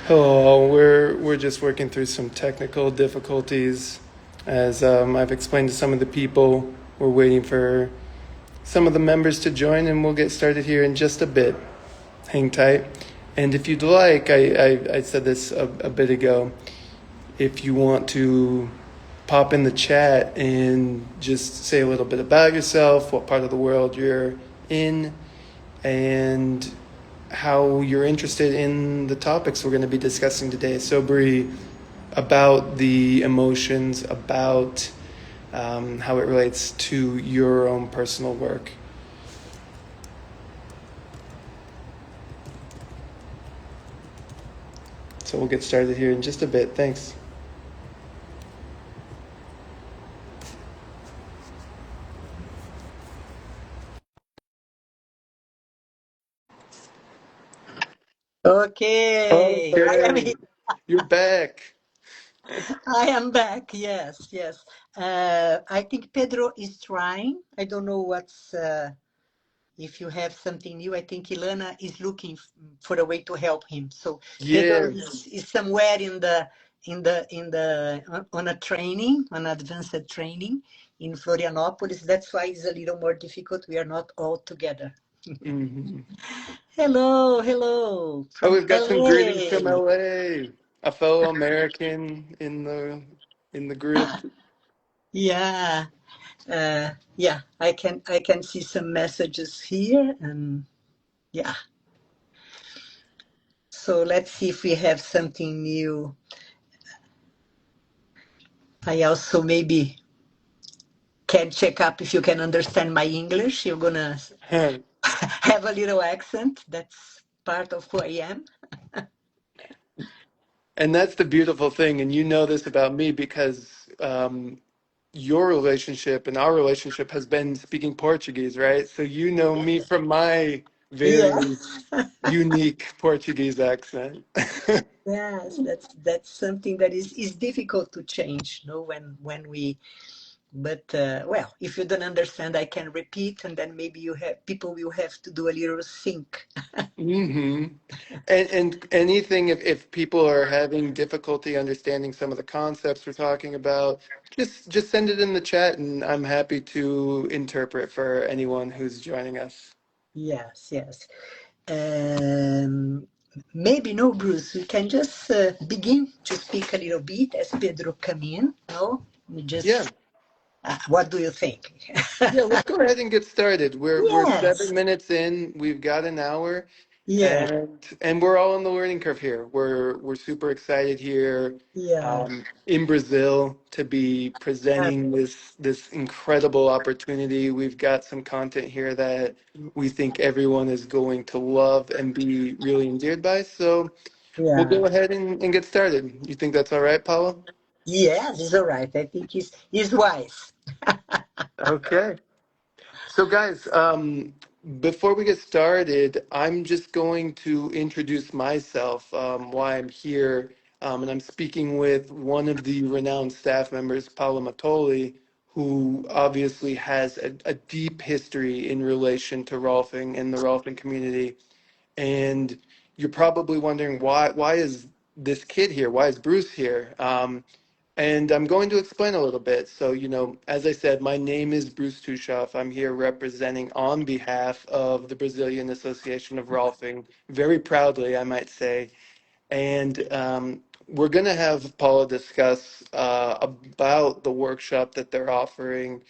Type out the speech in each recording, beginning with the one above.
Hello, we're just working through some technical difficulties. As I've explained to some of the people, we're waiting for some of the members to join, and we'll get started here in just a bit. Hang tight. And if you'd like, I said this a bit ago, if you want to pop in the chat and just say a little bit about yourself, what part of the world you're in, and how you're interested in the topics we're going to be discussing today. So, Bree, about the emotions, about how it relates to your own personal work. So we'll get started here in just a bit. Thanks. Okay, Okay, you're back. I am back. Yes, yes. I think Pedro is trying. I don't know if you have something new. I think Ilana is looking for a way to help him. So Pedro Yeah. is somewhere on a training, on advanced training in Florianopolis. That's why it's a little more difficult. We are not all together. Mm-hmm. Hello, hello Oh, from we've got some greetings from LA. LA. A fellow American in the group. Yeah. Yeah, I can see some messages here, and yeah. So let's see if we have something new. I also maybe can check up if you can understand my English. You're gonna have a little accent. That's part of who I am. And that's the beautiful thing, and you know this about me because your relationship and our relationship has been speaking Portuguese, right? So you know me from my Yeah. very unique Portuguese accent. Yes, that's something that is difficult to change, no, when we. But well, if you don't understand, I can repeat, and then maybe you have people will have to do a little sync. hmm and anything if people are having difficulty understanding some of the concepts we're talking about, just send it in the chat, and I'm happy to interpret for anyone who's joining us. Yes, yes. Um, Maybe no, Bruce. We can just begin to speak a little bit as Pedro come in. No, we Yeah. just. What do you think? Yeah, let's go ahead and get started. We're Yes. 7 minutes in. We've got an hour, Yeah. and we're all on the learning curve here. We're super excited here Yeah. in Brazil to be Uh, presenting this incredible opportunity. We've got some content here that we think everyone is going to love and be really endeared by. So we'll yeah. go ahead and get started. You think that's all right, Paula? Yes, it's all right. I think he's wise. Okay. So, guys, before we get started, I'm just going to introduce myself, why I'm here, and I'm speaking with one of the renowned staff members, Paula Mattoli, who obviously has a deep history in relation to Rolfing and the Rolfing community. And you're probably wondering why is this kid here? Why is Bruce here? And I'm going to explain a little bit. So, as I said, my name is Bruce Tuschhoff. I'm here representing on behalf of the Brazilian Association of Rolfing, very proudly, I might say. And we're going to have Paula discuss about the workshop that they're offering.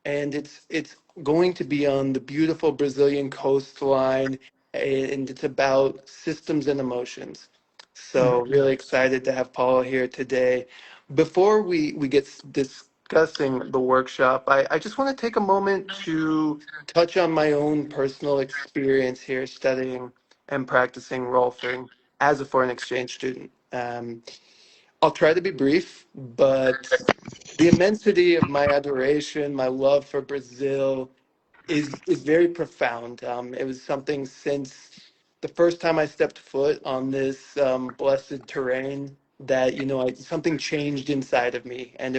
And it's going to be on the beautiful Brazilian coastline, and it's about systems and emotions. So really excited to have Paula here today. Before we get discussing the workshop, I just want to take a moment to touch on my own personal experience here studying and practicing Rolfing as a foreign exchange student. I'll try to be brief, but the immensity of my adoration, my love for Brazil is very profound. It was something since the first time I stepped foot on this blessed terrain that something changed inside of me, and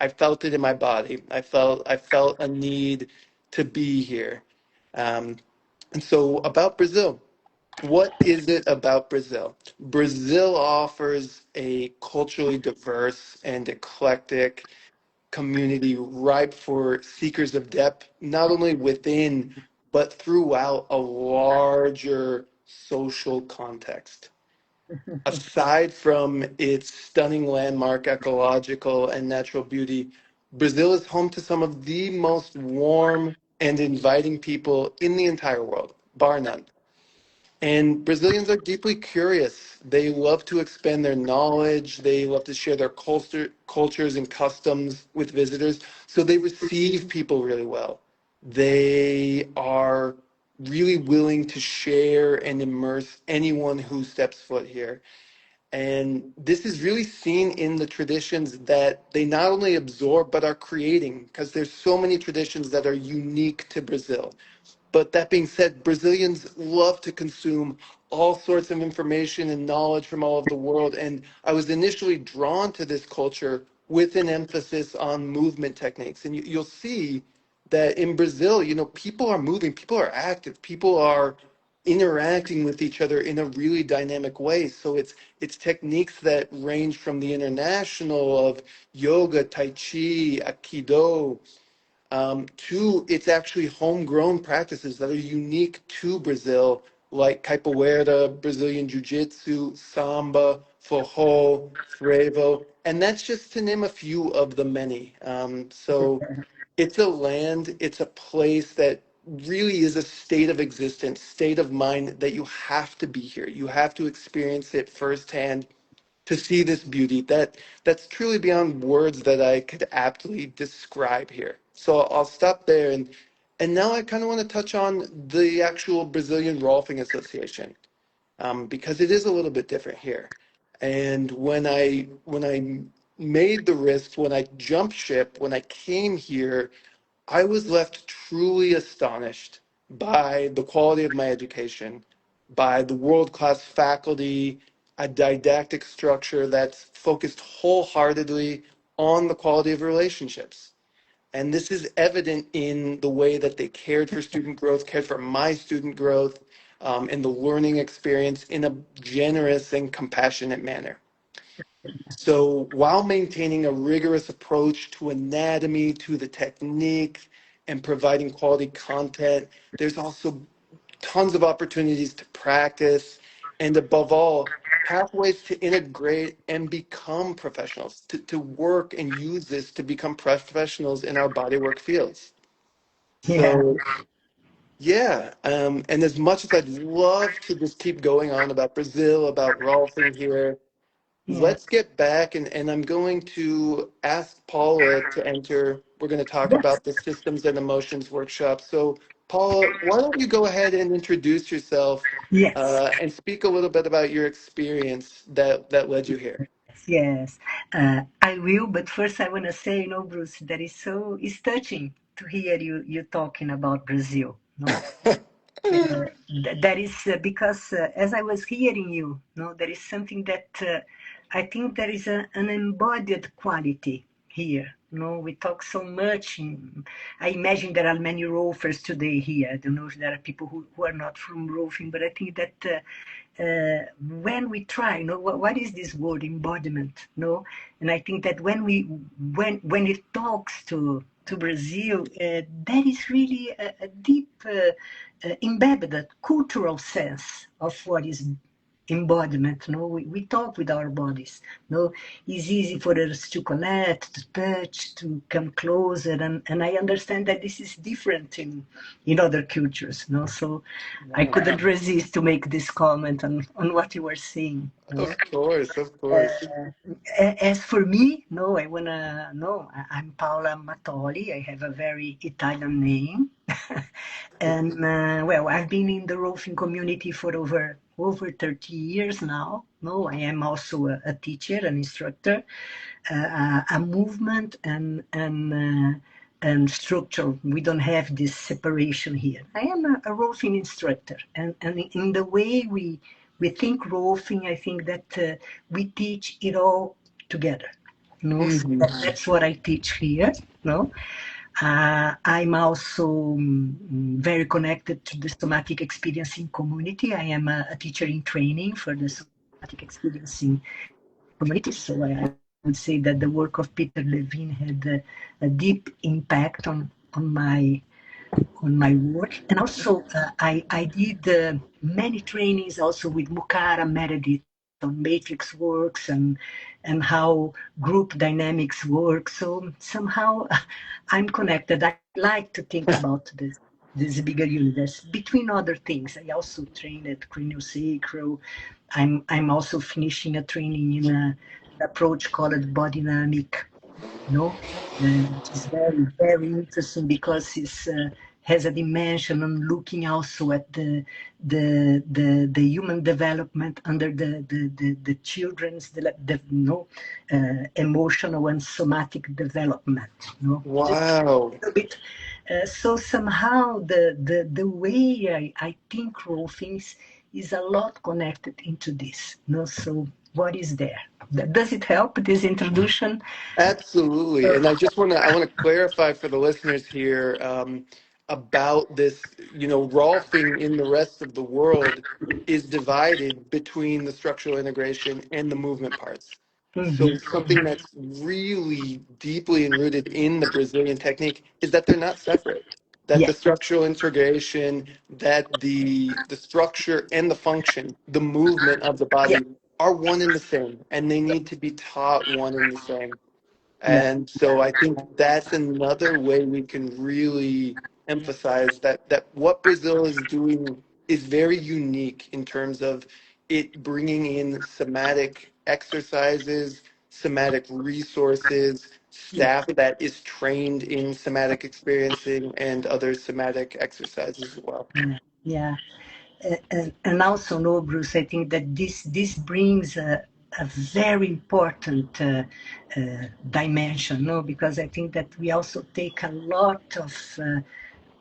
I felt it in my body. I felt a need to be here, and so about Brazil. What is it about Brazil? Brazil offers a culturally diverse and eclectic community ripe for seekers of depth, not only within, but throughout a larger social context. Aside from its stunning landmark, ecological, and natural beauty, Brazil is home to some of the most warm and inviting people in the entire world, bar none. And Brazilians are deeply curious. They love to expand their knowledge. They love to share their cultures and customs with visitors. So they receive people really well. They are really willing to share and immerse anyone who steps foot here. And this is really seen in the traditions that they not only absorb, but are creating, because there's so many traditions that are unique to Brazil. But that being said, Brazilians love to consume all sorts of information and knowledge from all over the world. And I was initially drawn to this culture with an emphasis on movement techniques. And you'll see that in Brazil, people are moving, people are active, people are interacting with each other in a really dynamic way. So it's techniques that range from the international of yoga, tai chi, aikido, to it's actually homegrown practices that are unique to Brazil, like capoeira, Brazilian jiu-jitsu, samba, forró, frevo, and that's just to name a few of the many. So it's a land, it's a place that really is a state of existence, state of mind that you have to be here. You have to experience it firsthand to see this beauty that's truly beyond words that I could aptly describe here. So I'll stop there, and now I kind of want to touch on the actual Brazilian Rolfing Association, because it is a little bit different here. And when I made the risk, when I jumped ship, when I came here, I was left truly astonished by the quality of my education, by the world-class faculty, a didactic structure that's focused wholeheartedly on the quality of relationships. And this is evident in the way that they cared for student growth, cared for my student growth, and the learning experience in a generous and compassionate manner. So while maintaining a rigorous approach to anatomy, to the technique, and providing quality content, there's also tons of opportunities to practice, and above all, pathways to integrate and become professionals, to work and use this to become professionals in our bodywork fields. Yeah, So yeah, and as much as I'd love to just keep going on about Brazil, about Rolfing here, yeah. let's get back, and I'm going to ask Paula to enter. We're going to talk Yes, about the systems and emotions workshop. So, Paula, why don't you go ahead and introduce yourself, yes. and speak a little bit about your experience that led you here. Yes, I will. But first, I want to say, Bruce, that is so it's touching to hear you talking about Brazil. No, that is because as I was hearing you, no, there is something that I think there is an embodied quality here. No, we talk so much. I imagine there are many Rolfers today here. I don't know if there are people who are not from Rolfing, but I think that when we try, what is this word embodiment? No, and I think that when it talks to Brazil, that is really a deep embedded cultural sense of what is embodiment. No, we talk with our bodies. No, it's easy for us to connect, to touch, to come closer, and I understand that this is different in other cultures. No, so I Nice. couldn't resist to make this comment on what you were saying. No? Of course, of course. As for me, no, I wanna no. I'm Paula Mattoli. I have a very Italian name, and well, I've been in the Rolfing community for over 30 years now. No, I am also a teacher, an instructor, a movement and structure. We don't have this separation here. I am a Rolfing instructor, and in the way we think Rolfing, I think that we teach it all together. No, so Hmm. that's what I teach here. No, I'm also very connected to the somatic experiencing community. I am a teacher in training for the somatic experiencing community. So I would say that the work of Peter Levine had a deep impact on my work. And also, I did many trainings also with Mukara Meredith on matrix works and how group dynamics work. So somehow I'm connected. I like to think about this bigger universe. Between other things, I also train at craniosacral. I'm also finishing a training in an approach called body dynamic, which is very, very interesting because it has a dimension on looking also at the human development under the children's emotional and somatic development. Just Wow. a little bit. So somehow the way I think Rolfing is a lot connected into this. So what is there? Does it help, this introduction? Absolutely. And I want to clarify for the listeners here about this, Rolfing in the rest of the world is divided between the structural integration and the movement parts. So something that's really deeply enrooted in the Brazilian technique is that they're not separate. That Yeah, the structural integration, that the structure and the function, the movement of the yeah, body are one and the same, and they need to be taught one and the same. yeah, And so I think that's another way we can really emphasize that what Brazil is doing is very unique in terms of it bringing in somatic exercises, somatic resources, yeah, staff that is trained in somatic experiencing and other somatic exercises as well. yeah, yeah. And also, no, Bruce, I think that this brings a very important dimension, no, because I think that we also take a lot of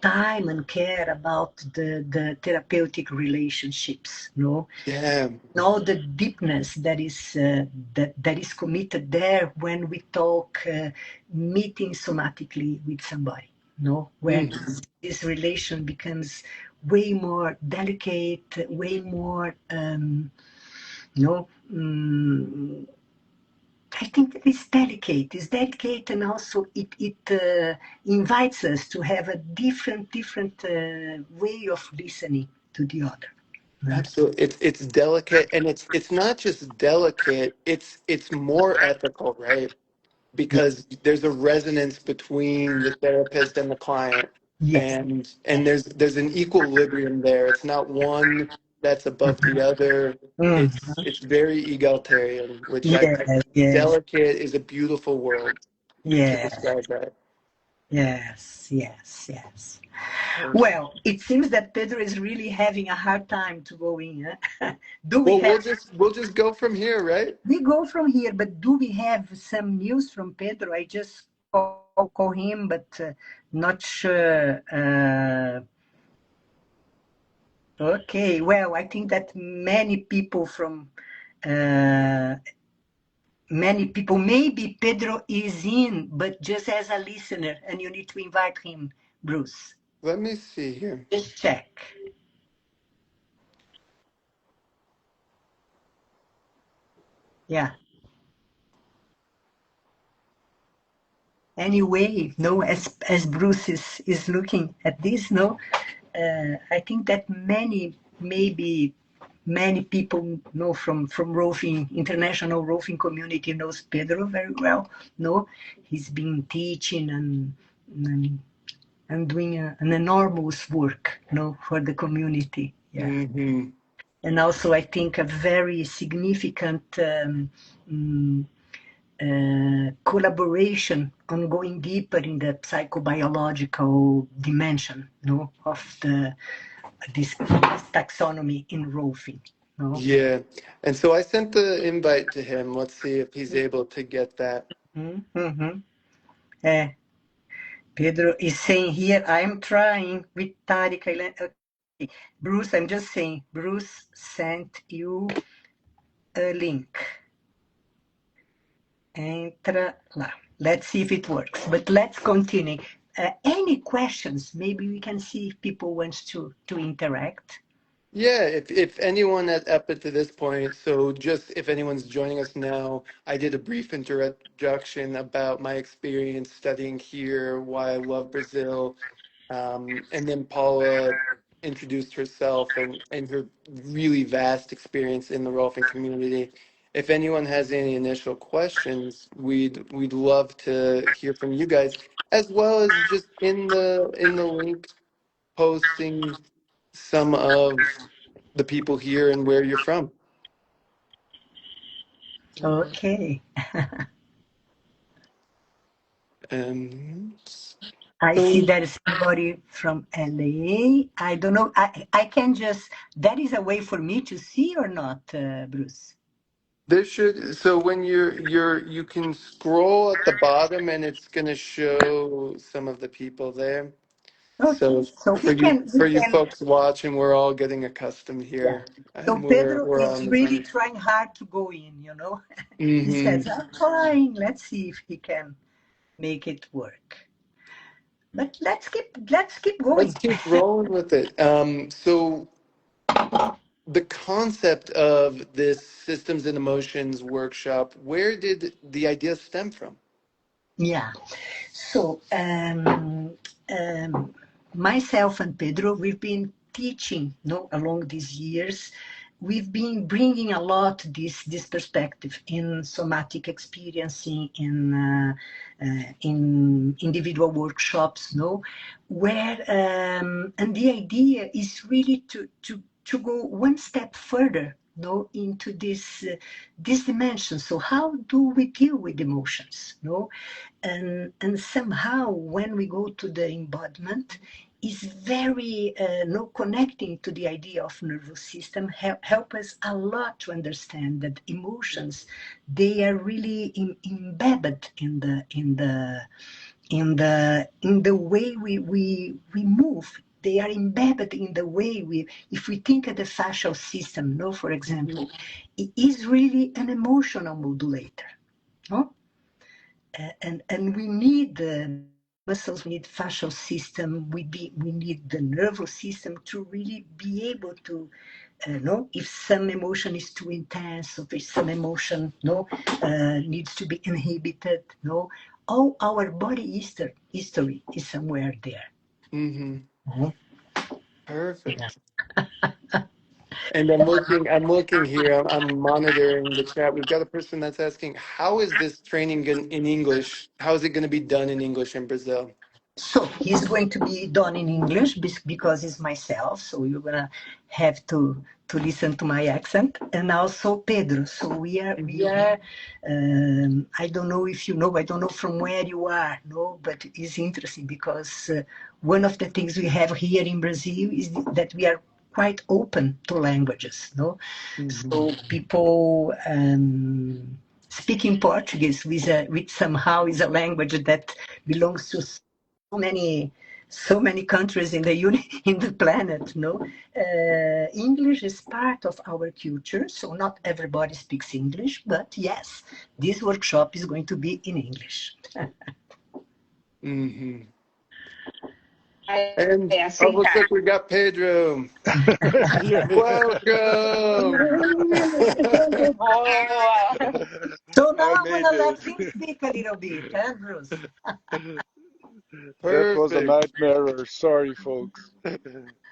time and care about the therapeutic relationships, no, Yeah. and all the deepness that is that is committed there when we talk meeting somatically with somebody, where Mhm. this relation becomes way more delicate, way more, you know, um, I think that it's delicate, and also it invites us to have a different way of listening to the other. Absolutely. It's delicate, and it's not just delicate, it's more ethical, right? Yeah. Because there's a resonance between the therapist and the client, Yes. and there's an equilibrium there. It's not one that's above the other. Mhm. It's very egalitarian, which Yes. Yes. delicate is a beautiful word to Yes. describe that. Yes. Yes. Yes. Well, it seems that Pedro is really having a hard time to go in. Huh? Do we Well, have? we'll just go from here, right? We go from here, but do we have some news from Pedro? I just call him, but not sure. Okay, well, I think that uh, many people, maybe Pedro is in, but just as a listener, and you need to invite him, Bruce. Let me see here. Just check. Yeah. Anyway, no, as Bruce is looking at this, no, I think that maybe many people know from Rolfing, international Rolfing community knows Pedro very well. No, he's been teaching and, and doing an enormous work, for the community. Yeah, Hmm. and also I think a very significant mm, collaboration on going deeper in the psychobiological dimension, of this taxonomy in Rolfing. No? Yeah. And so I sent the invite to him. Let's see if he's able to get that. Mm-hmm. Uh, Pedro is saying here, I am trying with Tariq. Okay. Bruce, I'm just saying, Bruce sent you a link. Entra lá. Let's see if it works. But let's continue. any questions? Maybe we can see if people want to interact. Yeah, if anyone up to this point, so just if anyone's joining us now, I did a brief introduction about my experience studying here, why I love Brazil, and then Paula introduced herself and her really vast experience in the Rolfing community. If anyone has any initial questions, we'd love to hear from you guys, as well as just in the link posting some of the people here and where you're from. Okay. And I see so there is somebody from LA. I don't know. I can just, that is a way for me to see or not, Bruce? there should, so when you can scroll at the bottom and it's going to show some of the people there. Okay. So So for we you can, folks watching, we're all getting accustomed yeah. here So and Pedro we're is on the really same. trying hard to go in, you know. He Hmm. says, I'm trying. Let's see if he can make it work. But let's keep Let's going. keep rolling with it. So the concept of this systems and emotions workshop, where did the idea stem from? Yeah. So myself and Pedro, we've been teaching, no, along these years. We've been bringing a lot this perspective in somatic experiencing, in individual workshops, no, where and the idea is really to go one step further, no, into this dimension. So how do we deal with emotions, no? And somehow when we go to the embodiment is very no connecting to the idea of nervous system help us a lot to understand that emotions, they are really embedded in the way we move. They are embedded in the way if we think of the fascial system, no, for Hmm. example, it is really an emotional modulator, no? And we need the muscles, we need fascial system, we need the nervous system to really be able to know if some emotion is too intense, or if some emotion needs to be inhibited. No, all our body history is somewhere there. Hmm. Mhm. Yeah. Perfect. And I'm looking here. I'm monitoring the chat. We've got a person that's asking, how is this training in English? How is it going to be done in English in Brazil? So he's going to be done in English because it's myself. So you're gonna have to listen to my accent, and also Pedro. So we are we Hmm. are. I don't know if you know. I don't know from where you are. No, but it's interesting because one of the things we have here in Brazil is that we are quite open to languages. No, Hmm. so people. Speaking Portuguese which somehow is a language that belongs to so many countries in the in the planet. No, English is part of our culture, so not everybody speaks English. But yes, this workshop is going to be in English. Hmm. I And oh, see looks her. like we got Pedro. Yeah. Welcome. Oh, So now I I'm made gonna let it. him speak a little bit, huh, Bruce? That was a Perfect. nightmare. Sorry, folks.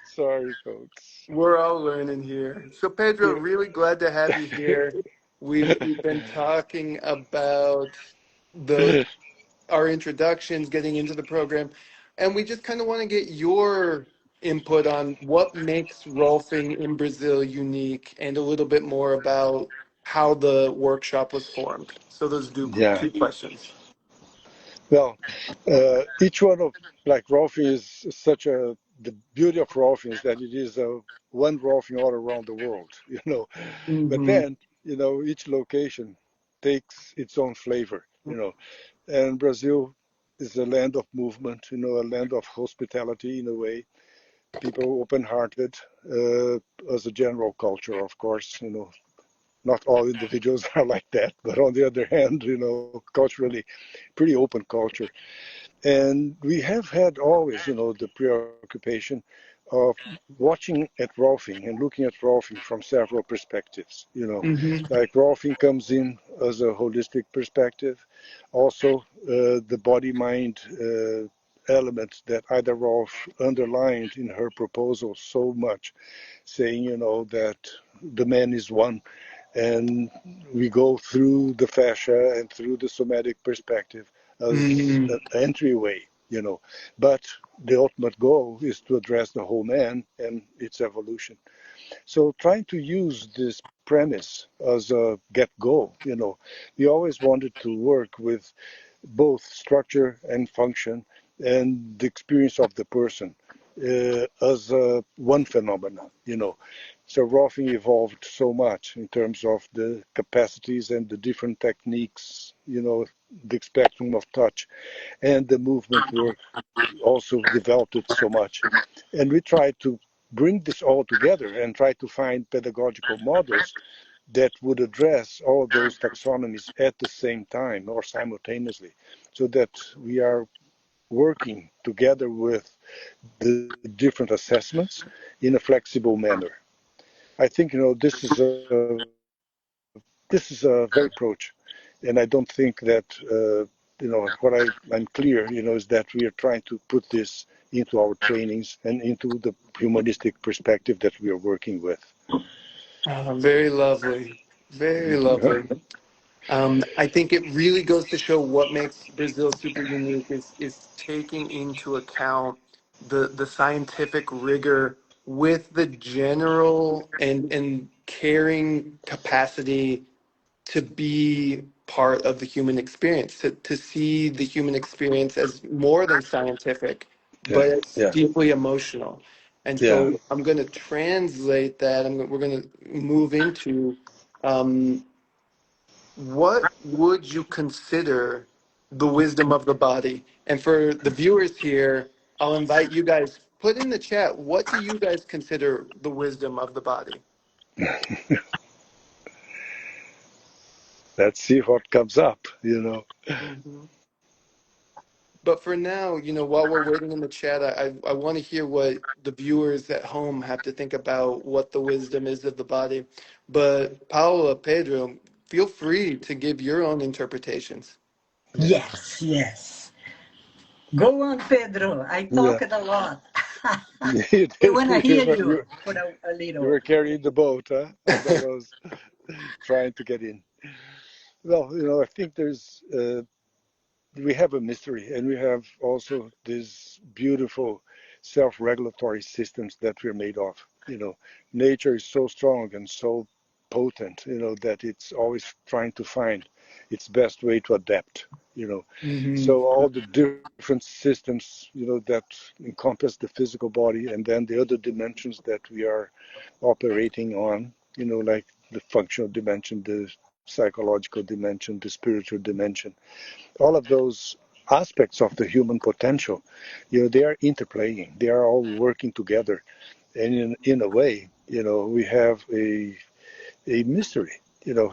Sorry, folks. We're all learning here. So Pedro, really glad to have you here. We've been talking about the our introductions, getting into the program, and we just kind of want to get your input on what makes Rolfing in Brazil unique, and a little bit more about how the workshop was formed. So those do Yeah. two questions. Well, each one of like Rolfing is such a the beauty of Rolfing is that it is a one Rolfing all around the world, But Mm-hmm. then, each location takes its own flavor. And Brazil is a land of movement, a land of hospitality in a way. People open-hearted, as a general culture, of course. Not all individuals are like that, but on the other hand, culturally, pretty open culture. And we have had always, the preoccupation of watching at Rolfing and looking at Rolfing from several perspectives. Mm-hmm. Like Rolfing comes in as a holistic perspective, also the body-mind element that Ida Rolf underlined in her proposal so much, saying, that the man is one, and we go through the fascia and through the somatic perspective as Mm-hmm. an entryway, but the ultimate goal is to address the whole man and its evolution. So trying to use this premise as a get-go, we always wanted to work with both structure and function and the experience of the person as one phenomenon, So Rolfing evolved so much in terms of the capacities and the different techniques, the spectrum of touch and the movement work also developed it so much. And we try to bring this all together and try to find pedagogical models that would address all of those taxonomies at the same time or simultaneously, so that we are working together with the different assessments in a flexible manner. I think this is a very good approach, and I don't think that what I'm clear is that we are trying to put this into our trainings and into the humanistic perspective that we are working with. Very lovely. Very lovely. I think it really goes to show what makes Brazil super unique is taking into account the scientific rigor with the general and caring capacity to be part of the human experience, to see the human experience as more than scientific, Yeah, but it's yeah, deeply emotional. And yeah. so I'm going to translate that. We're going to move into um, what would you consider the wisdom of the body? And for the viewers here, I'll invite you guys, put in the chat, what do you guys consider the wisdom of the body? Let's see what comes up. Mhm. But for now, while we're waiting in the chat, I want to hear what the viewers at home have to think about what the wisdom is of the body. But Paula, Pedro, feel free to give your own interpretations. Yes, yes. Go on, Pedro. I Yeah, talked a lot. you I did. want to hear You you were, for a you little. were carrying the boat, huh? As I was trying to get in. Well, I think we have a mystery, and we have also these beautiful self-regulatory systems that we're made of. Nature is so strong and so potent, that it's always trying to find its best way to adapt. Hmm. So all the different systems, that encompass the physical body, and then the other dimensions that we are operating on, like the functional dimension, the psychological dimension, the spiritual dimension, all of those aspects of the human potential, they are interplaying. They are all working together, and in a way, we have a mystery,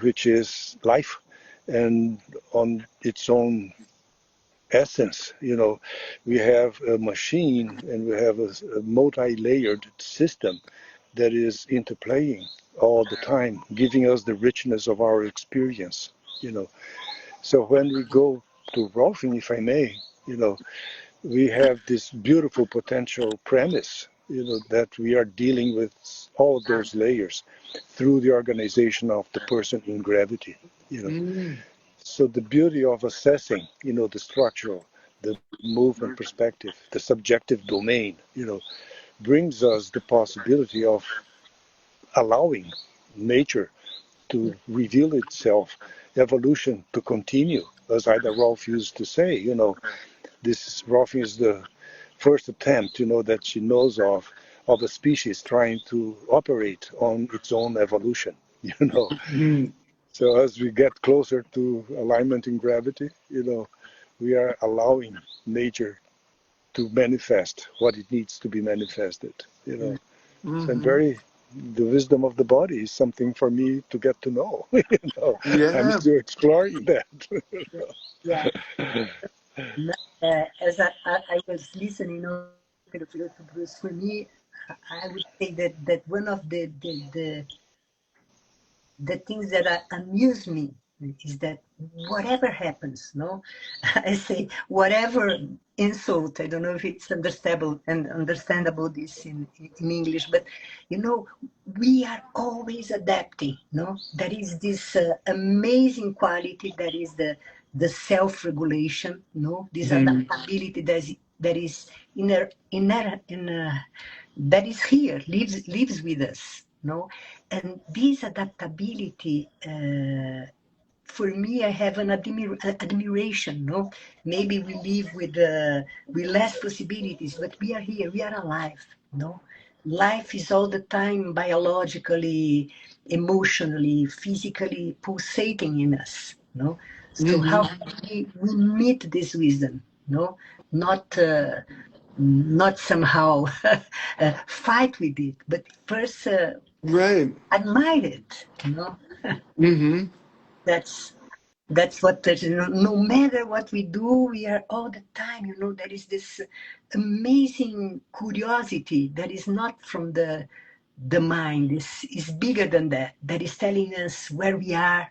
which is life, and on its own essence, we have a machine and we have a multi-layered system that is interplaying all the time, giving us the richness of our experience. You know, so when we go to Rolfing, if I may, we have this beautiful potential premise, that we are dealing with all those layers through the organization of the person in gravity. You know, Mm. so the beauty of assessing, the structural, the movement perspective, the subjective domain, brings us the possibility of allowing nature to reveal itself, evolution to continue, as Ida Rolf used to say. This Rolf is the first attempt, that she knows of a species trying to operate on its own evolution. You know, Mm. so as we get closer to alignment in gravity, we are allowing nature to manifest what it needs to be manifested. So I'm Hmm. very the wisdom of the body is something for me to get to know. I'm Yeah. still exploring that. Yeah. As as I was listening, to Bruce, for me, I would say that one of the things that amuse me is that whatever happens, no, I say whatever insult. I don't know if it's understandable this in English, but we are always adapting. No, there is this amazing quality that is the self-regulation. No, this adaptability that is that is here, lives with us. No, and this adaptability, for me, I have an admiration. No, maybe we live with less possibilities, but we are here. We are alive. No, life is all the time biologically, emotionally, physically pulsating in us. No, so how we meet this wisdom? No, not. Not somehow fight with it, but first Right. admire it. Mm-hmm. That's that's what no matter what we do, we are all the time. There is this amazing curiosity that is not from the mind. Is bigger than that. That is telling us where we are.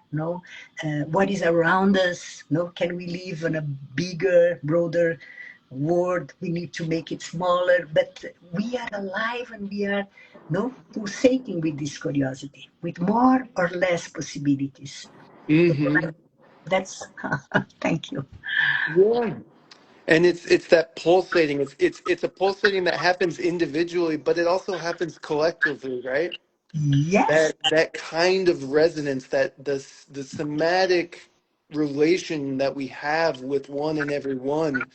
What is around us. Can we live in a bigger, broader world? We need to make it smaller, but we are alive and we are pulsating with this curiosity, with more or less possibilities. Mm-hmm. That's thank you. Yeah. And it's that pulsating. It's a pulsating that happens individually, but it also happens collectively, right? Yes, That kind of resonance, that the somatic relation that we have with one and every one,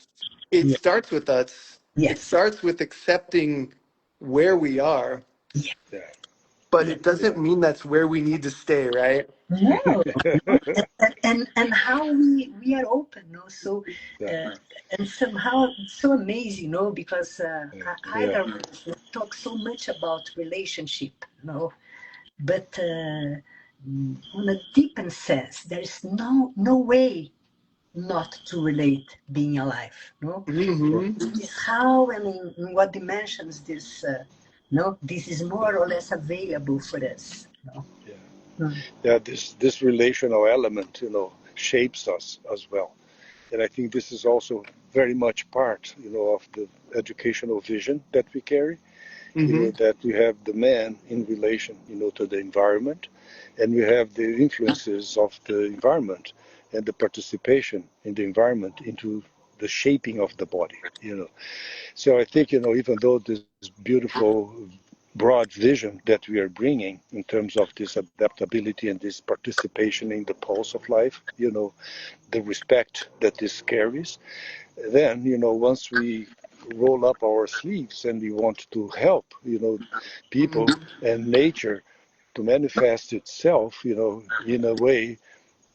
it yes, starts with us. It yes, starts with accepting where we are, yes. Yeah, but it yeah, doesn't mean that's where we need to stay, right? No, and how we are open, so yeah, uh, and somehow it's so amazing, because I yeah, talk so much about relationship, but on a deeper sense, there is no way not to relate being alive. yeah, Mm-hmm. It is how and in what dimensions this this is more or less available for us. yeah. Mm. Yeah, this relational element, shapes us as well. And I think this is also very much part, of the educational vision that we carry, Mm-hmm. that we have the man in relation, to the environment, and we have the influences of the environment and the participation in the environment into the shaping of the body. So I think, even though this beautiful, broad vision that we are bringing in terms of this adaptability and this participation in the pulse of life, the respect that this carries, then, once we roll up our sleeves and we want to help, people and nature to manifest itself, in a way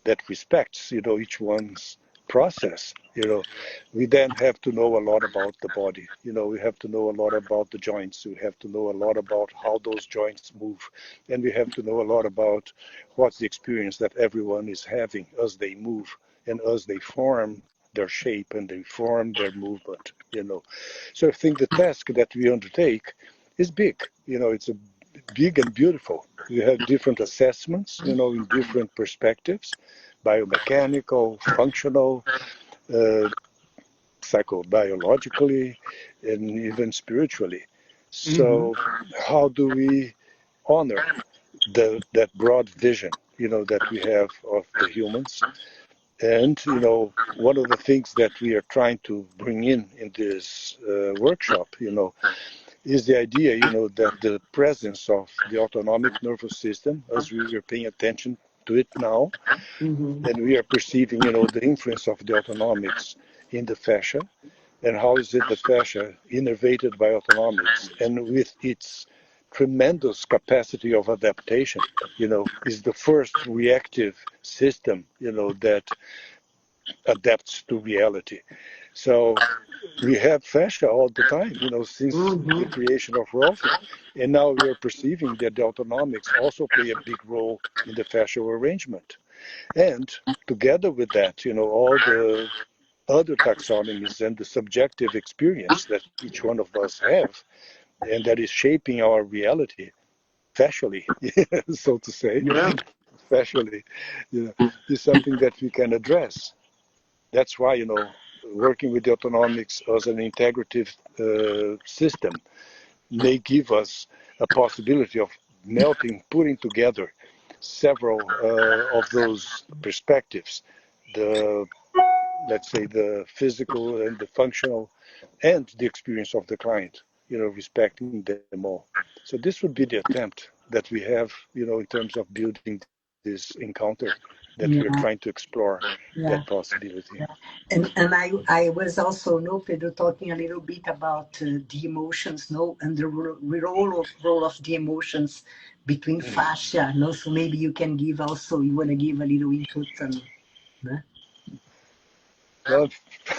that respects, each one's process, we then have to know a lot about the body. We have to know a lot about the joints. We have to know a lot about how those joints move. And we have to know a lot about what's the experience that everyone is having as they move and as they form their shape and they form their movement. So I think the task that we undertake is big. It's a big and beautiful. You have different assessments, in different perspectives, biomechanical, functional, uh, psychobiologically, and even spiritually. Mm-hmm. So, how do we honor that broad vision, that we have of the humans? And, one of the things that we are trying to bring in this workshop, is the idea, that the presence of the autonomic nervous system, as we are paying attention to it now, Mm-hmm. and we are perceiving, the influence of the autonomics in the fascia, and how is it the fascia innervated by autonomics, and with its tremendous capacity of adaptation, is the first reactive system, that adapts to reality. So we have fascia all the time, since the Mm-hmm. creation of Rolfing. And now we are perceiving that the autonomics also play a big role in the fascial arrangement. And together with that, all the other taxonomies and the subjective experience that each one of us have, and that is shaping our reality fascially, so to say, Yeah. fascially, is something that we can address. That's why, working with the autonomics as an integrative system may give us a possibility of melting, putting together several of those perspectives, the, let's say, the physical and the functional and the experience of the client, respecting them all. So this would be the attempt that we have, in terms of building this encounter that we are trying to Yeah, explore that yeah. possibility. And I was also, no, Pedro, talking a little bit about the emotions, no, and the role of the emotions between fascia, no. So maybe you can give also, you want to give a little input on, no? Well,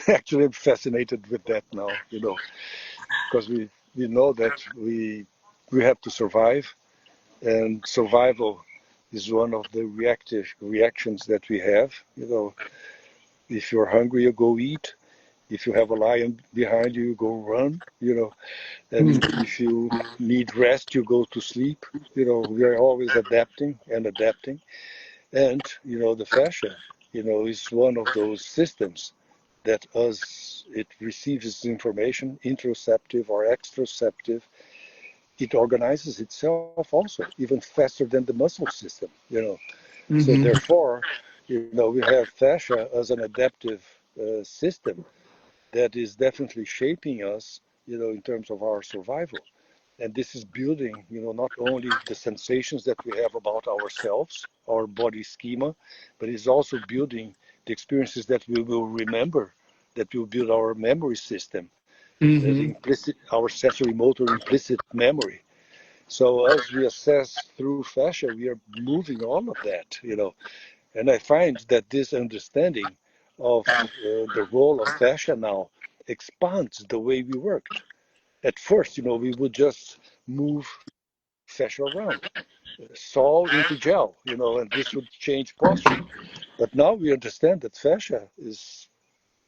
actually, I'm fascinated with that now, because we know that we have to survive, and survival is one of the reactions that we have. If you're hungry, you go eat. If you have a lion behind you, you go run. And if you need rest, you go to sleep. We are always adapting and adapting. And the fascia, is one of those systems that as it receives its information, interoceptive or exteroceptive, it organizes itself also even faster than the muscle system. So Mm-hmm. therefore, we have fascia as an adaptive system that is definitely shaping us, in terms of our survival. And this is building, not only the sensations that we have about ourselves, our body schema, but it's also building the experiences that we will remember, that will build our memory system, the Mm-hmm. implicit, our sensory motor implicit memory. So as we assess through fascia, we are moving all of that. And I find that this understanding of the role of fascia now expands the way we worked. At first, we would just move fascia around, sol into gel, and this would change posture. But now we understand that fascia is,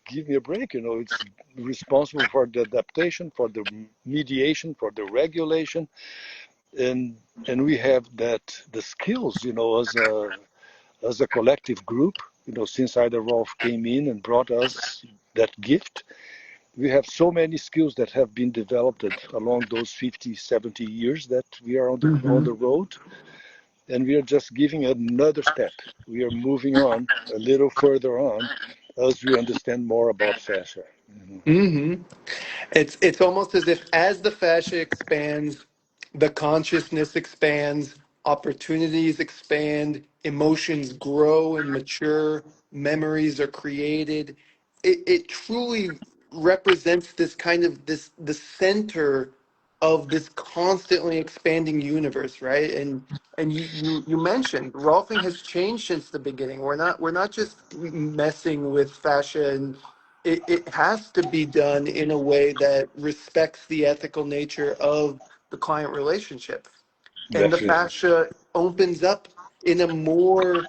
give me a break, it's responsible for the adaptation, for the mediation, for the regulation, and we have that the skills, as a collective group, since either Rolf came in and brought us that gift, we have so many skills that have been developed along those 50, 70 years that we are on the road, and we are just giving another step. We are moving on a little further on as we understand more about fascia. Mm-hmm. It's almost as if as the fascia expands, the consciousness expands, opportunities expand, emotions grow and mature, memories are created. It truly represents this kind of the center of this constantly expanding universe, right? And you mentioned Rolfing has changed since the beginning. We're not just messing with fascia, and it has to be done in a way that respects the ethical nature of the client relationship. And the Definitely. fascia opens up in a more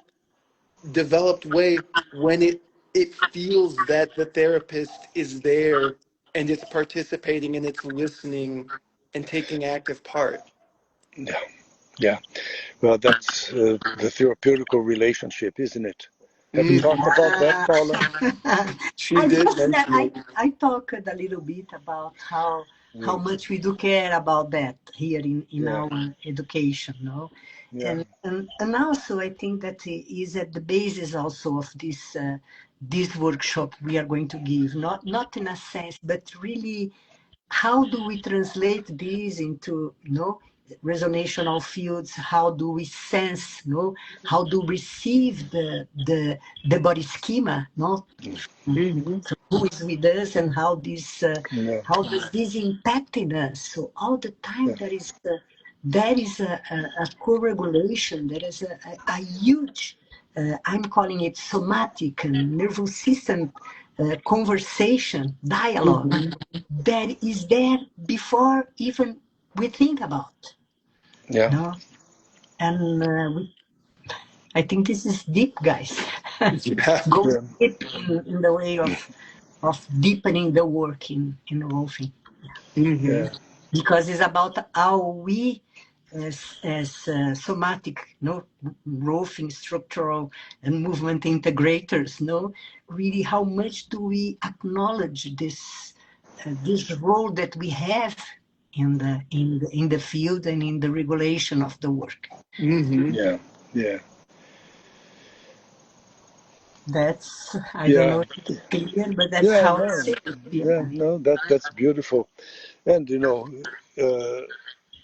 developed way when it feels that the therapist is there and it's participating and it's listening and taking active part. Yeah. Yeah. Well, that's the therapeutical relationship, isn't it? Have you talked about that, Yeah. Paula? She did Yes, mention it. I talked a little bit about how Yeah. much we do care about that here in Yeah. our education, no? Yeah. And also I think that is at the basis also of this workshop we are going to give, not in a sense, but really how do we translate these into resonational fields? How do we sense, how do we receive the body schema, no? Hmm. So who is with us and Yeah. how does this impact in us? So all the time Yeah. there is a co-regulation. There is a huge, I'm calling it somatic and nervous system conversation, dialogue Hmm. that is there before even we think about. Yeah. No, and I think this is deep, guys. Yeah. Going Yeah. deep in the way of. of deepening the work in Rolfing. Mm-hmm. Yeah. Because it's about how we, as somatic, no, Rolfing structural and movement integrators, no, really how much do we acknowledge this role that we have in the field and in the regulation of the work. Mm-hmm. Yeah. Yeah. That's, I don't Yeah. know if it's clear, but that's Yeah. how I No. see it. Yeah. Yeah. No. That's beautiful. And uh,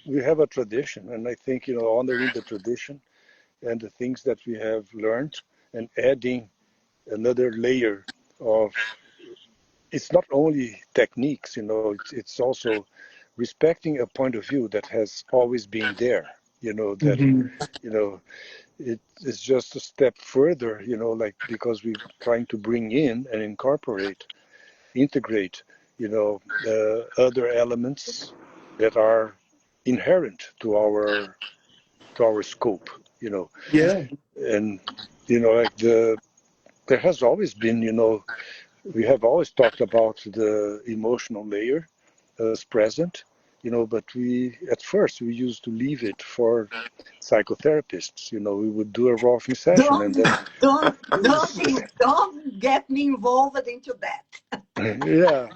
we have a tradition, and I think honoring the tradition and the things that we have learned, and adding another layer of, it's not only techniques, it's also respecting a point of view that has always been there. That Mm-hmm. you know it is just a step further. Like, because we're trying to bring in and integrate, other elements that are inherent to our scope. You know, Yeah. and like there has always been, we have always talked about the emotional layer as present, but at first we used to leave it for psychotherapists. We would do a Rolfing session and Don't then, don't don't get me involved into that. yeah,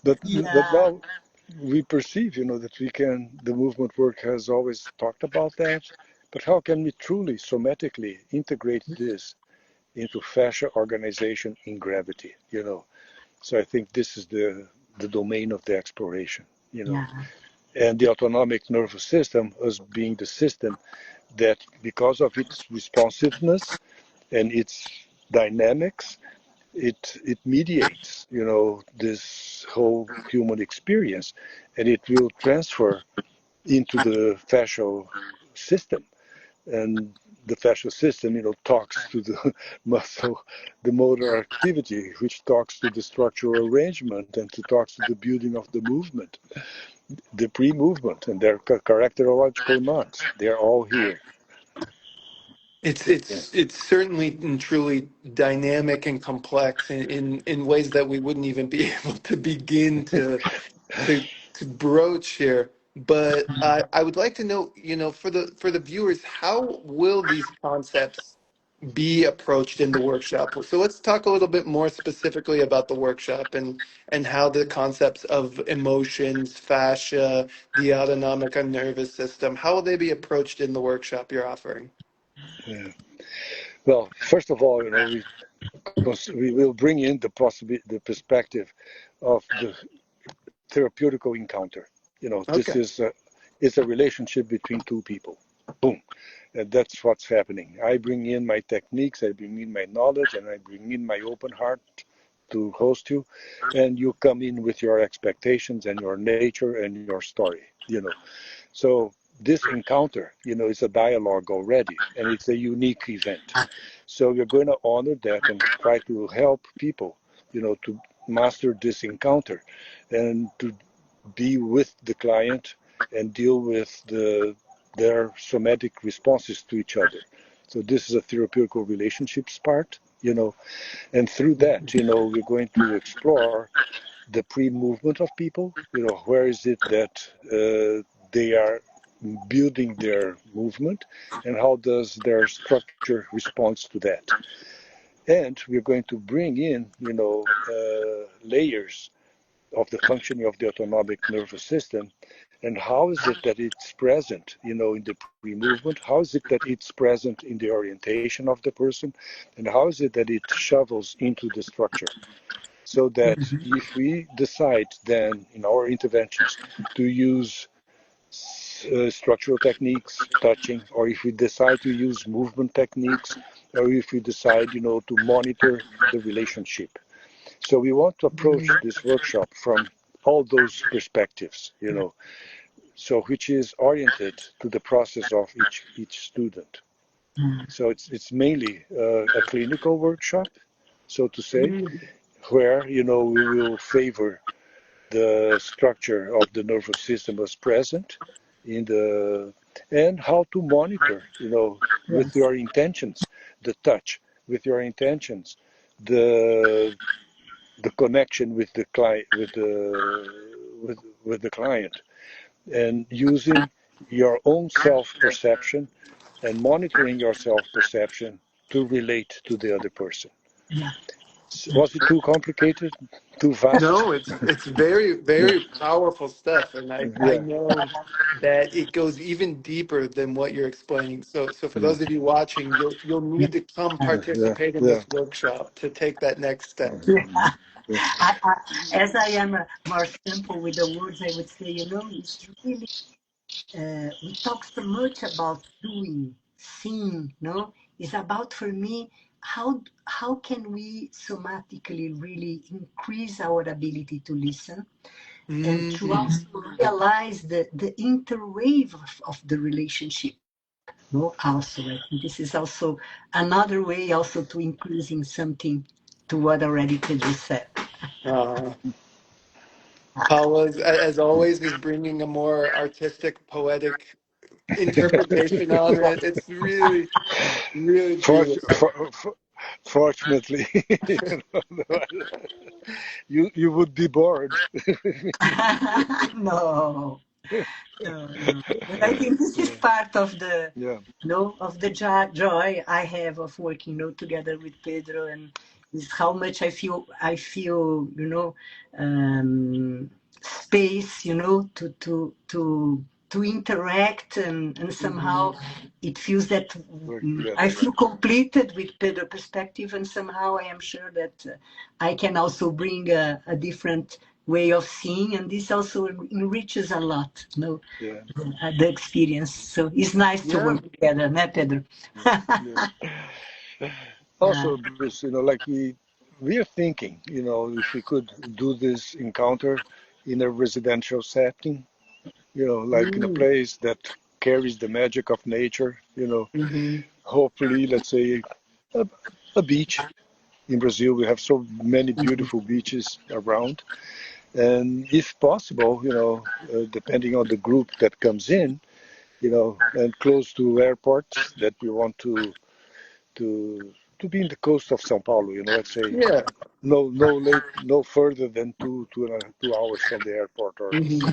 but Yeah, now we perceive, that the movement work has always talked about that, but how can we truly somatically integrate this into fascia organization in gravity? So I think this is the domain of the exploration. yeah, And the autonomic nervous system as being the system that, because of its responsiveness and its dynamics, it mediates, this whole human experience, and it will transfer into the fascial system. And the fascial system, talks to the muscle, the motor activity, which talks to the structural arrangement and to talks to the building of the movement, the pre-movement, and their characterological marks. They're all here. It's Yeah. it's it's certainly and truly dynamic and complex in ways that we wouldn't even be able to begin to broach here. But I would like to know, for the viewers, how will these concepts be approached in the workshop? So let's talk a little bit more specifically about the workshop and how the concepts of emotions, fascia, the autonomic and nervous system, how will they be approached in the workshop you're offering? Yeah. Well, first of all, we will bring in the perspective of the therapeutical encounter. This Okay. is a relationship between two people. Boom. And that's what's happening. I bring in my techniques, I bring in my knowledge, and I bring in my open heart to host you, and you come in with your expectations and your nature and your story. So this encounter, is a dialogue already, and it's a unique event. So we're going to honor that and try to help people, to master this encounter and to be with the client and deal with their somatic responses to each other. So this is a therapeutical relationships part. And through that, we're going to explore the pre-movement of people. Where is it that they are building their movement, and how does their structure respond to that? And we're going to bring in, layers of the functioning of the autonomic nervous system, and how is it that it's present, in the pre-movement? How is it that it's present in the orientation of the person? And how is it that it shovels into the structure? So that if we decide then in our interventions to use structural techniques, touching, or if we decide to use movement techniques, or if we decide, to monitor the relationship. So we want to approach this workshop from all those perspectives, so which is oriented to the process of each student. So it's mainly a clinical workshop, so to say, where we will favor the structure of the nervous system as present in the, and how to monitor, with yes, your intentions, the touch, with your intentions, the the connection with the client, with the client, and using your own self-perception and monitoring your self-perception to relate to the other person. Yeah. Was it too complicated? Too vast? No, it's very, Yeah. very powerful stuff, and I Yeah. know that it goes even deeper than what you're explaining. So for Yeah. those of you watching, you'll need to come Yeah. participate in Yeah. this workshop to take that next step. Yeah. As I am more simple with the words, I would say, it's really, we talk so much about doing, seeing, no? It's about, for me, how can we somatically really increase our ability to listen and to Mm, also realize the interwave of the relationship. No, also, I think this is also another way also to increasing something to what already Pedro said. uh, Paula, as always, is bringing a more artistic, poetic interpretation on it. It's really, really beautiful. Fortunately, you know, you would be bored. No, no. But I think this is Yeah. part of the, Yeah. of the joy I have of working, together with Pedro, and is how much I feel, space, to interact, and Hmm. somehow it feels that Work I together. feel completed with Pedro perspective, and somehow I am sure that I can also bring a different way of seeing, and this also enriches a lot, Yeah. the experience. So it's nice to Yeah. work together, né, Pedro? Yeah. Yeah. Also, Bruce, like we are thinking, if we could do this encounter in a residential setting, like in a Mm. place that carries the magic of nature, Hmm. hopefully, let's say a, a beach. In Brazil, we have so many beautiful beaches around. And if possible, depending on the group that comes in, and close to airports that we want to to be in the coast of São Paulo, let's say Yeah. no further than 2 hours from the airport, or Hmm.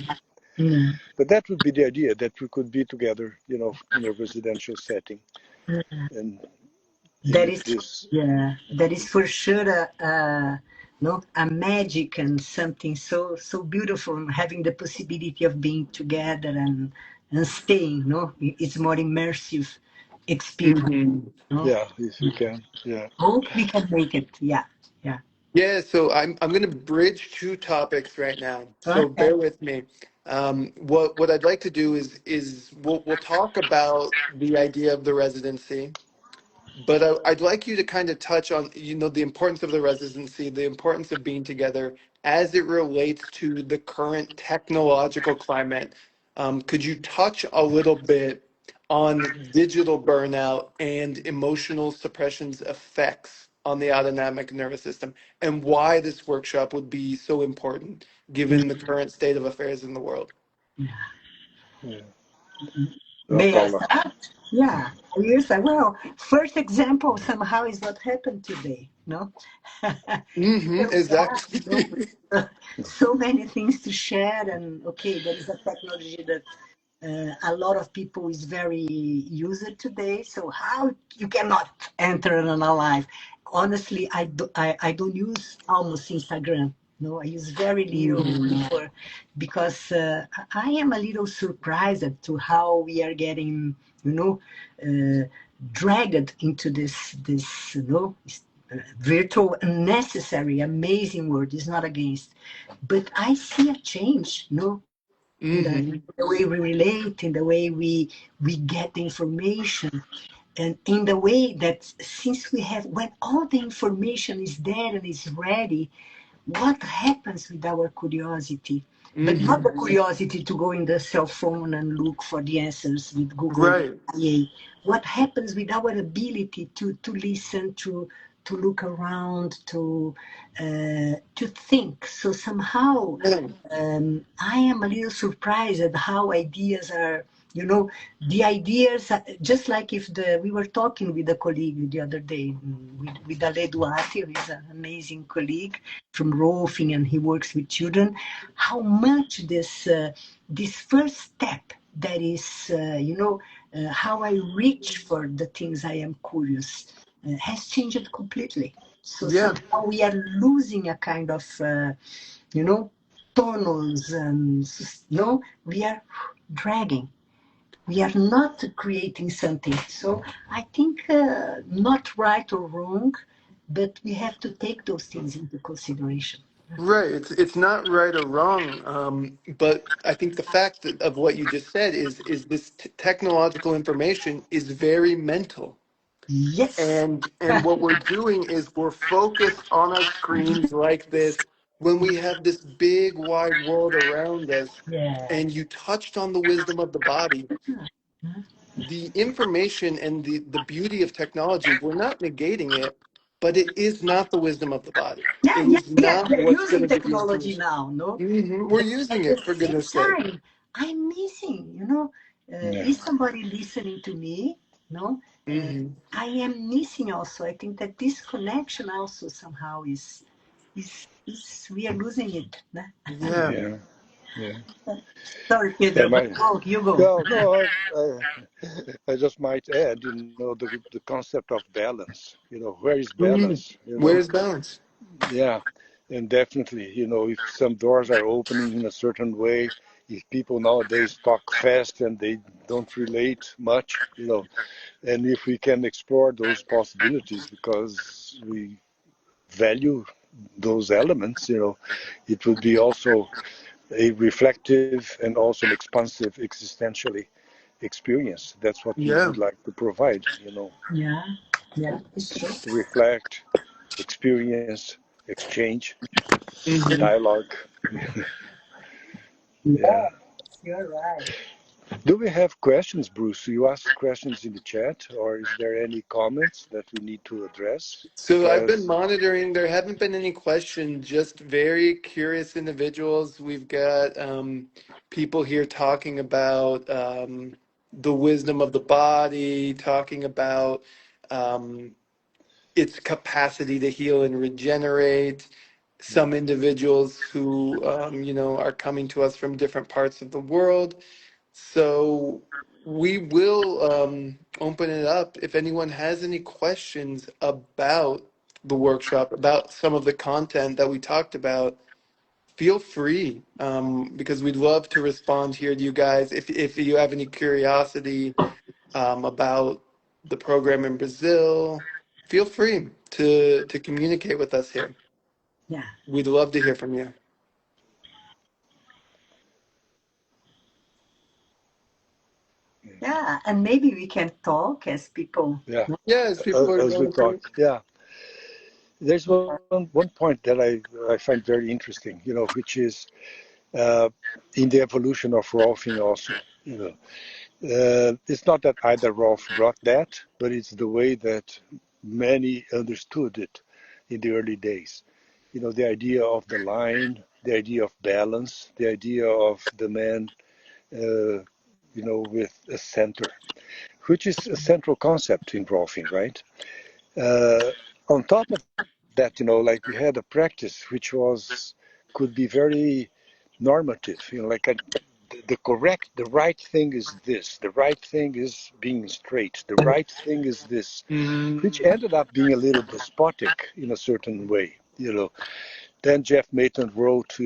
Mm. but that would be the idea, that we could be together, in a residential setting, and That if is, this, yeah, that is for sure no, a magic and something so beautiful, having the possibility of being together and staying. No, it's more immersive experience. Hmm. No, yeah, if we can, yeah, hope we can make it. Yeah, yeah. Yeah, so I'm going to bridge two topics right now. So Okay. bear with me. What I'd like to do is we'll talk about the idea of the residency. But I'd like you to kind of touch on, the importance of the residency, the importance of being together as it relates to the current technological climate. Could you touch a little bit on digital burnout and emotional suppression's effects on the autonomic nervous system, and why this workshop would be so important given the current state of affairs in the world? yeah. May I Paula. start? Yeah. Yes, well, first example somehow is what happened today, no? Hmm. Here we are, Exactly. with so many things to share, and okay, there is a technology that a lot of people is very used today. So how you cannot enter on a live? Honestly, I don't use almost Instagram. No, I use very little Hmm. before, because I am a little surprised to how we are getting, you know, uh, dragged into this, virtual, unnecessary, amazing word. Is not against, but I see a change, Hmm. in the way we relate, in the way we get the information, and in the way that since we have, when all the information is there and is ready, what happens with our curiosity? But not the Hmm. curiosity to go in the cell phone and look for the answers with Google Right. IA. What happens with our ability to listen, to look around, to think? So somehow, Yeah. I am a little surprised at how ideas are. You know, the ideas, just like if we were talking with a colleague the other day, with Ale Duarte, who is an amazing colleague from Rolfing, and he works with children, how much this first step that is, how I reach for the things I am curious has changed completely. So Yeah. somehow we are losing a kind of, you know, tunnels, and no, we are dragging. We are not creating something. So I think not right or wrong, but we have to take those things into consideration. Right. It's not right or wrong, but I think the fact of what you just said is this technological information is very mental. Yes. And what we're doing is we're focused on our screens like this when we have this big wide world around us. Yeah. And you touched on the wisdom of the body. The information and the beauty of technology, we're not negating it, but it is not the wisdom of the body. Yeah, It yeah, is yeah. not We're what's going using to give you technology information. now, no? We're But using at the it, for same goodness sake. time, I'm missing, you know, Yeah. is somebody listening to me? No? Hmm. I am missing also. I think that this connection also somehow is we are losing it. No? Yeah. Yeah. Yeah. Sorry, Yeah. Pedro, but go, you go. Well, no, I just might add, the concept of balance. Where is Hmm. balance? Where's balance? Yeah, and definitely, if some doors are opening in a certain way, if people nowadays talk fast and they don't relate much, and if we can explore those possibilities because we value those elements, it would be also a reflective and also an expansive existentially experience. That's what we Yeah. would like to provide, Yeah, yeah, it's true. reflect, experience, exchange, Hmm. dialogue. Yeah. Yes, you're right. Do we have questions, Bruce? You asked questions in the chat, or is there any comments that we need to address? So I've been Because, monitoring. There haven't been any questions, just very curious individuals. We've got people here talking about the wisdom of the body, talking about um, its capacity to heal and regenerate. Some individuals who, are coming to us from different parts of the world. So we will open it up. If anyone has any questions about the workshop, about some of the content that we talked about, feel free, because we'd love to respond here to you guys. If you have any curiosity about the program in Brazil, feel free to communicate with us here. Yeah, We'd love to hear from you. yeah, and maybe we can talk as people. yeah, Yeah, as people are as we going talk, through. yeah, there's one point that I find very interesting, which is uh, in the evolution of Rolfing also, it's not that either Rolf brought that, but it's the way that many understood it in the early days. The idea of the line, the idea of balance, the idea of the man, with a center, which is a central concept in Rolfing, right? Uh, on top of that, like we had a practice which could be very normative, the right thing is this, the right thing is being straight, the right thing is this, which Mm, ended up being a little despotic in a certain way. Then Jeff Maton wrote,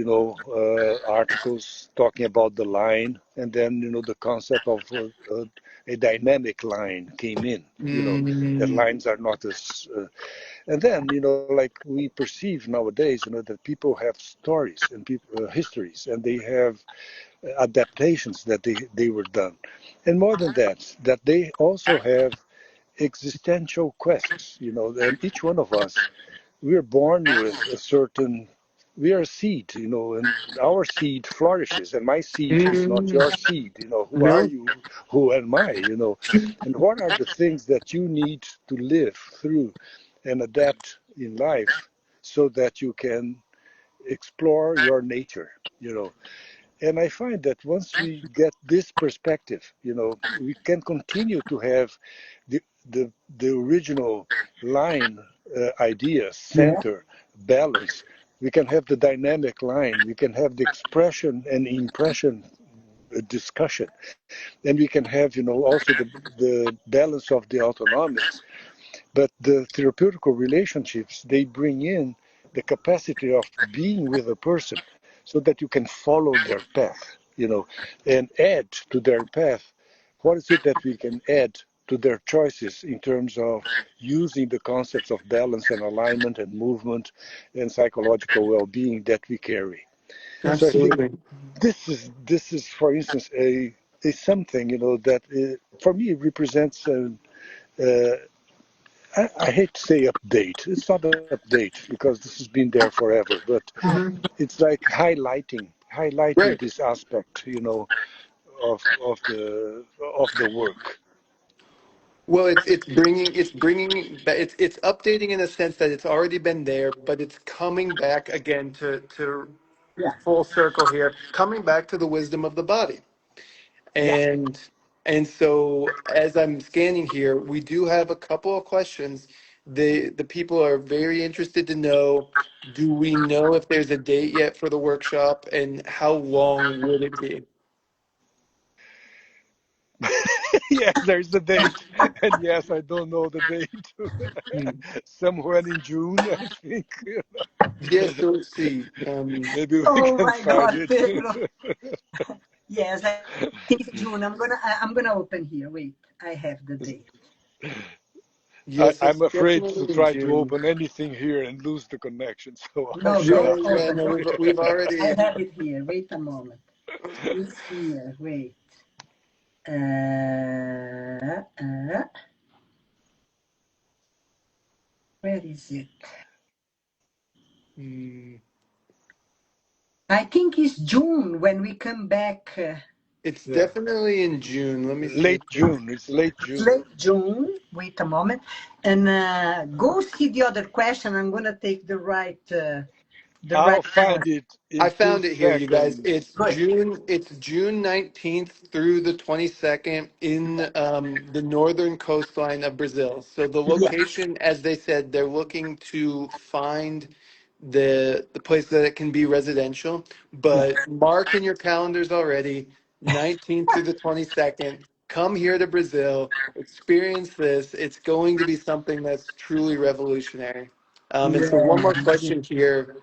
articles talking about the line, and then the concept of a dynamic line came in. That mm, lines are not as and then, like we perceive nowadays, that people have stories and histories, and they have adaptations that they were done. And more than that they also have existential quests, and each one of us, we are born with a certain, we are a seed, and our seed flourishes, and my seed is not mm. your seed. Who are No. you? Who am I? And what are the things that you need to live through and adapt in life so that you can explore your nature, And I find that once we get this perspective, we can continue to have the the original line, idea, Yeah. center, balance. We can have the dynamic line. We can have the expression and impression, discussion, and we can have, also the balance of the autonomics. But the therapeutical relationships, they bring in the capacity of being with a person so that you can follow their path, and add to their path. What is it that we can add to their choices in terms of using the concepts of balance and alignment and movement and psychological well-being that we carry? So I think Absolutely. this is, for instance, a something, that for me represents uh, I hate to say update. It's not an update because this has been there forever, but Hmm. it's like highlighting Right. this aspect, of the work. Well, it's updating in a sense that it's already been there, but it's coming back again to Yeah. full circle here, coming back to the wisdom of the body. Yeah. And so as I'm scanning here, we do have a couple of questions. The people are very interested to know, do we know if there's a date yet for the workshop and how long would it be? Yes, there's the date, and yes, I don't know the date. Hmm. Somewhere in June, I think. Yes, so let's see. Maybe we Oh can my find God, it. Pedro. Yes, I think it's June. I'm gonna open here. Wait, I have the date. Yes, I'm it's afraid to definitely in try to June. open anything here and lose the connection, so I'll No, shut Yeah, don't up. yeah, open. no, Don't we've open. I already. have it here. Wait a moment. It's here. Wait. Uh, where is it? Hmm. I think it's June when we come back. It's Yeah, definitely in June. Let me see. late June. It's late It's June. late June. Wait a moment. And go see the other question. I'm gonna take the I'll right find answer. it I in two found it here, you guys. seconds. Good. It's June 19th through the 22nd in the northern coastline of Brazil. So the Yes. location, as they said, they're looking to find the place that it can be residential. Yeah. But mark in your calendars already, 19th through the 22nd. Come here to Brazil, experience this. It's going to be something that's truly revolutionary. And so one more Yeah. question here.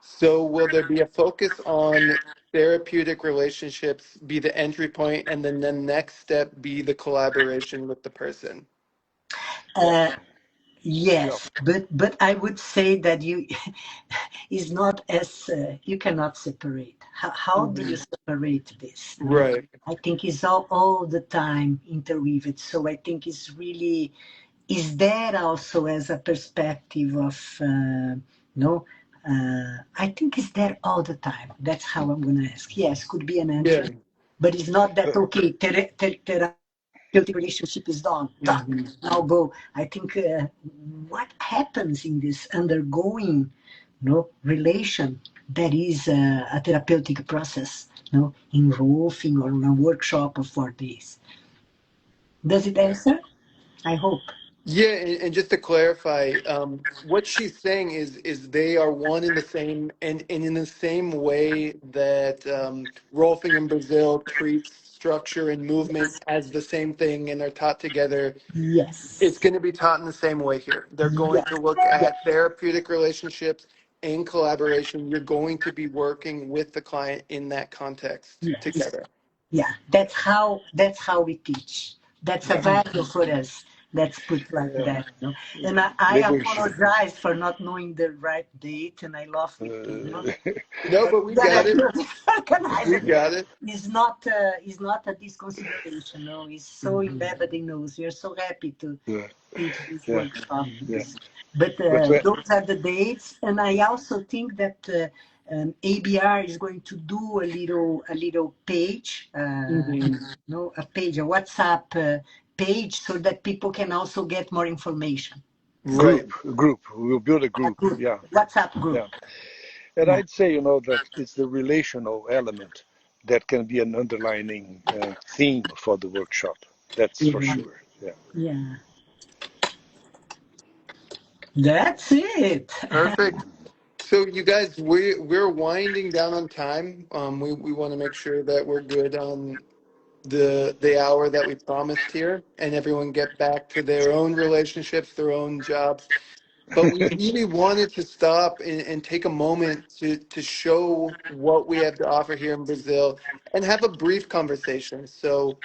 So will there be a focus on therapeutic relationships be the entry point and then the next step be the collaboration with the person? Yeah, Uh, yeah. yes, but I would say that you is not as you cannot separate. How do you Mhm. separate this? No, Right. I think it's all the time interweaved. So I think it's really is there also as a perspective of no. I think it's there all the time. That's how I'm going to ask. Yes, could be an Yeah. answer, but it's not that Uh, okay. Therapeutic relationship is done. Tuck, Hmm. now go. I think what happens in this undergoing no relation that is a therapeutic process no in Rolfing or in a workshop of 4 days. Does it yeah. answer? I hope. Yeah, and just to clarify, what she's saying is they are one in the same, and in the same way that Rolfing in Brazil treats structure and movement as the same thing, and they're taught together. It's Yes. going to be taught in the same way here. They're going Yes. to look Yes. at therapeutic relationships in collaboration. You're going to be working with the client in that context Yes. together. Yeah. That's how we teach. That's a Yeah, value for us. Let's put like yeah. that. No? And I Maybe we should. apologize for not knowing the right date, and I lost it. Uh, No, but we got it. We Organized. got it. Is not a disconsideration. No, it's so Mhm. embedded in us. We are so happy to yeah, teach this yeah, workshop. yeah. But But when, those are the dates, and I also think that ABR is going to do a little page, Mhm. no, a page, a WhatsApp page, so that people can also get more information. Right. group, we'll build a A group. group, Yeah, WhatsApp group. yeah. And Yeah. I'd say, that it's the relational element that can be an underlining theme for the workshop. That's for Mhm. sure. Yeah. Yeah. That's it. Perfect. So you guys, we're winding down on time. We want to make sure that we're good on the hour that we promised here, and everyone get back to their own relationships, their own jobs. But we really wanted to stop and take a moment to show what we have to offer here in Brazil and have a brief conversation. So,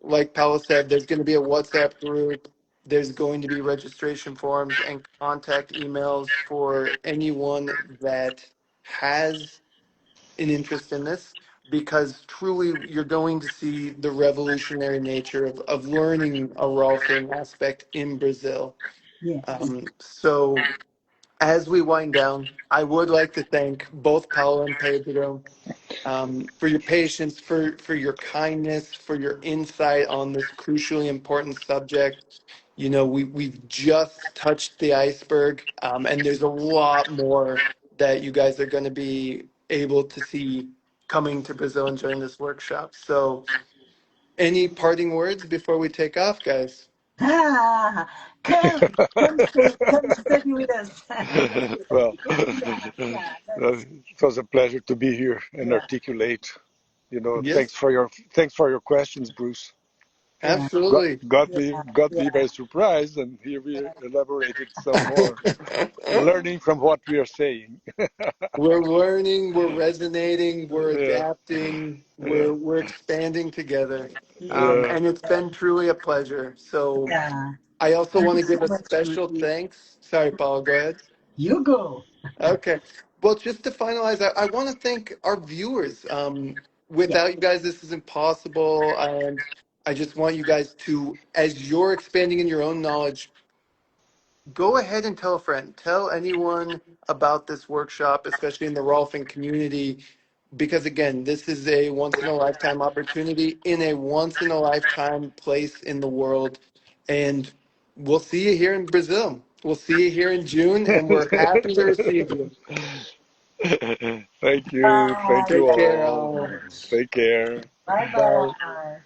like Paula said, there's going to be a WhatsApp group. There's going to be registration forms and contact emails for anyone that has an interest in this, because truly you're going to see the revolutionary nature of learning a Rolfing aspect in Brazil. Yes. So as we wind down, I would like to thank both Paula and Pedro for your patience, for your kindness, for your insight on this crucially important subject. You know, we've just touched the iceberg, and there's a lot more that you guys are going to be able to see coming to Brazil and during this workshop. So, any parting words before we take off, guys? Ah, come study with us. Well, Yeah, it was a pleasure to be here and yeah, articulate. You know, Yes, thanks for your questions, Bruce. yeah, Got, absolutely. got me yeah, very surprised, and here we elaborated some more, learning from what we are saying. We're learning, we're resonating, we're Yeah, adapting, yeah, we're expanding together. yeah, yeah. And it's been truly a pleasure. So yeah. I also Thank want you to so give a much, special Bruce. thanks. Sorry, Paul, go ahead. You go. Okay. Well, just to finalize, I want to thank our viewers. Yeah, Without you guys, this is impossible. And I just want you guys to, as you're expanding in your own knowledge, go ahead and tell a friend. Tell anyone about this workshop, especially in the Rolfing community, because again, this is a once in a lifetime opportunity in a once in a lifetime place in the world. And we'll see you here in Brazil. We'll see you here in June, and we're happy to receive you. Thank you. Thank bye. you Take Thank care, you so all. all. much. Take care. Bye Bye. bye.